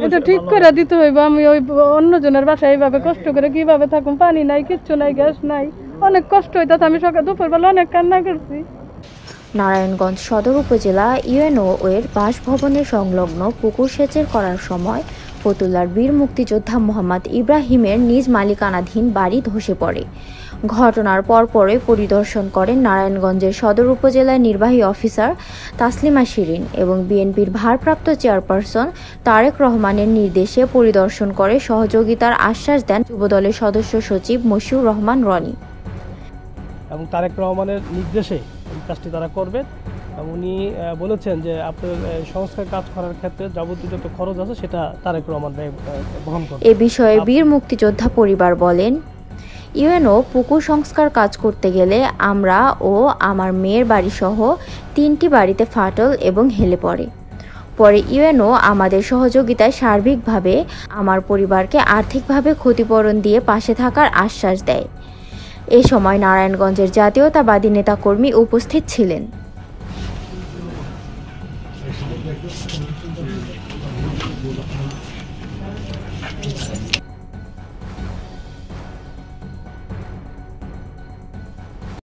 এটা ঠিক করে দিতে হইব। আমি ওই অন্যজনের বাসায় এইভাবে কষ্ট করে কিভাবে থাকুন, পানি নাই, কিচ্ছু নাই, গ্যাস নাই, অনেক কষ্ট হইতাছে। আমি সকাল দুপুরবেলা অনেক কান্না করছি। নারায়ণগঞ্জ সদর উপজেলা ইউএনও এর বাসভবনের সংলগ্ন পুকুর সেচের করার সময় ফতুল্লার বীর মুক্তিযোদ্ধা মোহাম্মদ ইব্রাহিমের নিজ মালিকানাধীন বাড়ি ধসে পড়ে। ঘটনার পরপরই পরিদর্শন করেন নারায়ণগঞ্জের সদর উপজেলার নির্বাহী অফিসার তাসলিমা শিরিন এবং বিএনপির ভারপ্রাপ্ত চেয়ারপারসন তারেক রহমানের নির্দেশে পরিদর্শন করে সহযোগিতার আশ্বাস দেন যুবদলের সদস্য সচিব মশিউর রহমান রনি। এবং তারেক রহমানের নির্দেশে এই কাজটি তারা করবেন। উনি বলেছেন যে আপনার সংস্কার কাজ করার ক্ষেত্রে যাবতীয় যত খরচ আছে সেটা তারেক রহমান বহন করবে। এ বিষয়ে বীর মুক্তিযোদ্ধা পরিবার বলেন, ইউএনও পুকুর সংস্কার কাজ করতে গেলে আমরা ও আমার মেয়ের বাড়িসহ 3টি বাড়িতে ফাটল এবং হেলে পড়ে। পরে ইউএনও আমাদের সহযোগিতায় সার্বিকভাবে আমার পরিবারকে আর্থিকভাবে ক্ষতিপূরণ দিয়ে পাশে থাকার আশ্বাস দেয়। এ সময় নারায়ণগঞ্জের জাতীয়তাবাদী নেতাকর্মী উপস্থিত ছিলেন।